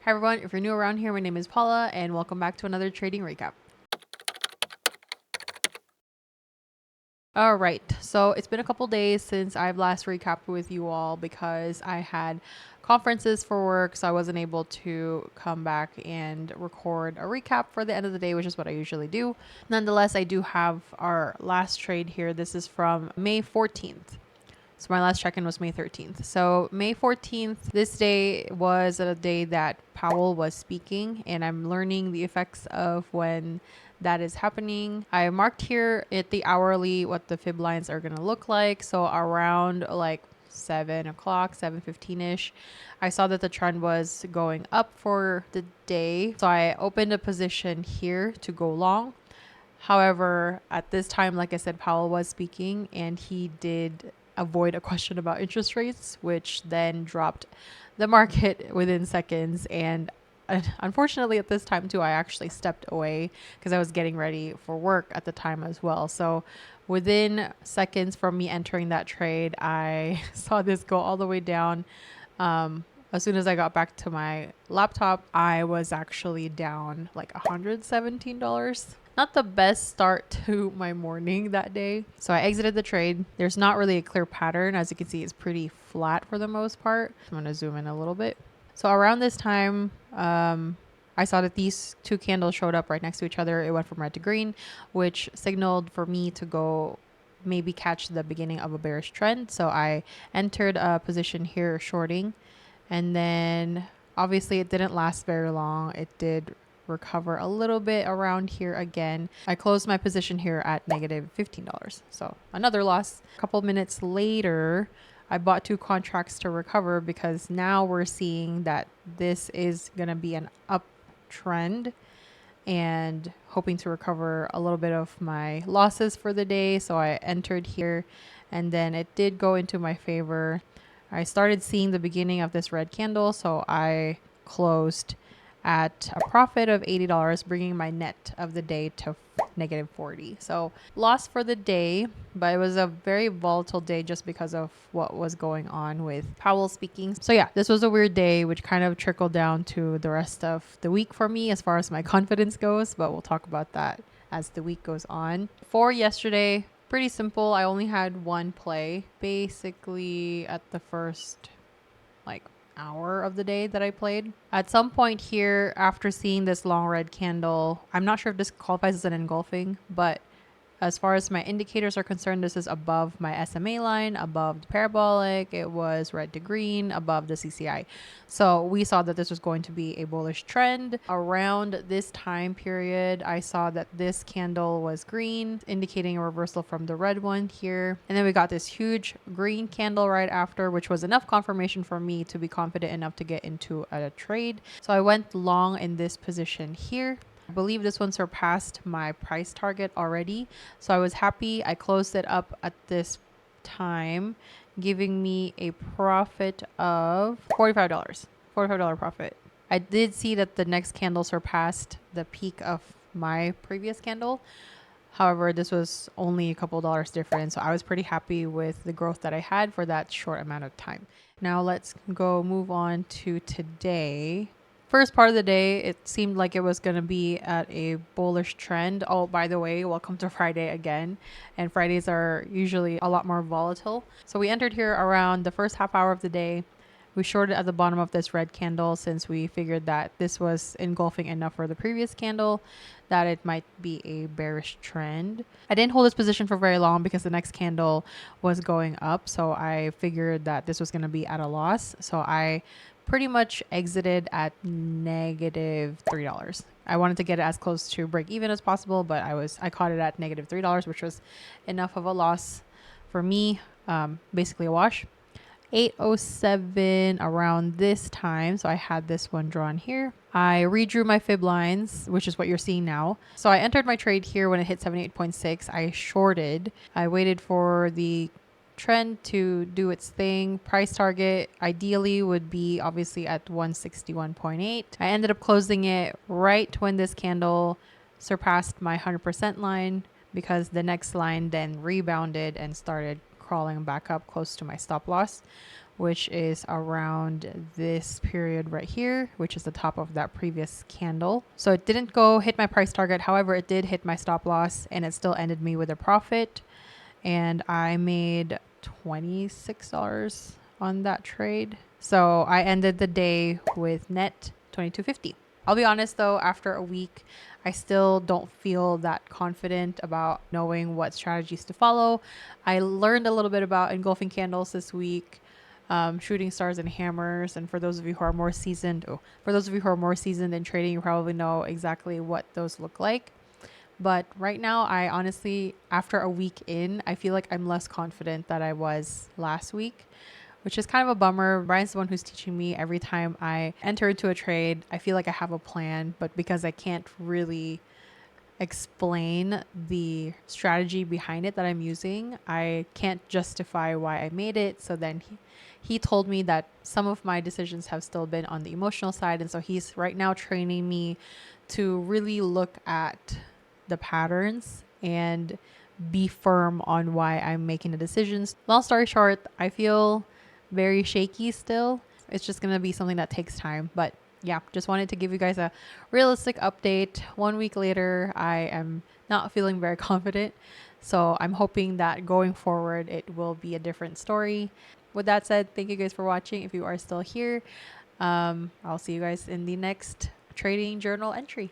Hi everyone, if you're new around here, my name is Paula and welcome back to another trading recap. All right, so it's been a couple days since I've last recapped with you all because I had conferences for work, so I wasn't able to come back and record a recap for the end of the day, which is what I usually do. Nonetheless, I do have our last trade here. This is from May 14th. So my last check-in was May 13th. So May 14th, this day was a day that Powell was speaking, and I'm learning the effects of when that is happening. I marked here at the hourly what the fib lines are going to look like. So around like 7 o'clock, 7:15ish, I saw that the trend was going up for the day. So I opened a position here to go long. However, at this time, like I said, Powell was speaking and he did avoid a question about interest rates, which then dropped the market within seconds. And unfortunately, at this time, too, I actually stepped away because I was getting ready for work at the time as well. So within seconds from me entering that trade, I saw this go all the way down. As soon as I got back to my laptop, I was actually down like $117. Not the best start to my morning that day. So I exited the trade. There's not really a clear pattern. As you can see, it's pretty flat for the most part. I'm going to zoom in a little bit. So around this time, I saw that these two candles showed up right next to each other. It went from red to green, which signaled for me to go maybe catch the beginning of a bearish trend. So I entered a position here shorting. And then obviously it didn't last very long. It did recover a little bit around here again. I closed my position here at negative $15. So another loss. A couple minutes later, I bought two contracts to recover because now we're seeing that this is going to be an uptrend and hoping to recover a little bit of my losses for the day. So I entered here and then it did go into my favor. I started seeing the beginning of this red candle, so I closed at a profit of $80, bringing my net of the day to negative 40. So loss for the day, but it was a very volatile day just because of what was going on with Powell speaking. So yeah, this was a weird day, which kind of trickled down to the rest of the week for me as far as my confidence goes, but we'll talk about that as the week goes on. For yesterday, pretty simple. I only had one play basically at the first like hour of the day that I played. At some point here, after seeing this long red candle, I'm not sure if this qualifies as an engulfing, but as far as my indicators are concerned, this is above my SMA line, above the parabolic. It was red to green, above the CCI. So we saw that this was going to be a bullish trend. Around this time period, I saw that this candle was green, indicating a reversal from the red one here. And then we got this huge green candle right after, which was enough confirmation for me to be confident enough to get into a trade. So I went long in this position here. I believe this one surpassed my price target already. So I was happy. I closed it up at this time, giving me a profit of $45. $45 profit. I did see that the next candle surpassed the peak of my previous candle. However, this was only a couple dollars difference. So I was pretty happy with the growth that I had for that short amount of time. Now let's go move on to today. First part of the day, it seemed like it was going to be at a bullish trend. Oh, by the way, welcome to Friday again. And Fridays are usually a lot more volatile. So we entered here around the first half hour of the day. We shorted at the bottom of this red candle since we figured that this was engulfing enough for the previous candle that it might be a bearish trend. I didn't hold this position for very long because the next candle was going up. So I figured that this was going to be at a loss. So I pretty much exited at negative $3. I wanted to get it as close to break even as possible, but I caught it at negative $3, which was enough of a loss for me, basically a wash. 8:07 around this time, so I had this one drawn here. I redrew my fib lines, which is what you're seeing now. So I entered my trade here when it hit 78.6. I shorted. I waited for the trend to do its thing. Price target ideally would be obviously at 161.8. I ended up closing it right when this candle surpassed my 100% line because the next line then rebounded and started crawling back up close to my stop loss, which is around this period right here, which is the top of that previous candle. So it didn't go hit my price target. However, it did hit my stop loss and it still ended me with a profit. And I made $26 on that trade. So I ended the day with net $22.50. I'll be honest though, after a week, I still don't feel that confident about knowing what strategies to follow. I learned a little bit about engulfing candles this week, shooting stars and hammers. And for those of you who are more seasoned, in trading, you probably know exactly what those look like. But right now, I honestly, after a week in, I feel like I'm less confident than I was last week, which is kind of a bummer. Brian's the one who's teaching me every time I enter into a trade. I feel like I have a plan, but because I can't really explain the strategy behind it that I'm using, I can't justify why I made it. So then he told me that some of my decisions have still been on the emotional side. And so he's right now training me to really look at the patterns and be firm on why I'm making the decisions. Long story short, I feel very shaky still. It's just going to be something that takes time. But yeah, just wanted to give you guys a realistic update. 1 week later, I am not feeling very confident. So I'm hoping that going forward, it will be a different story. With that said, thank you guys for watching. If you are still here, I'll see you guys in the next trading journal entry.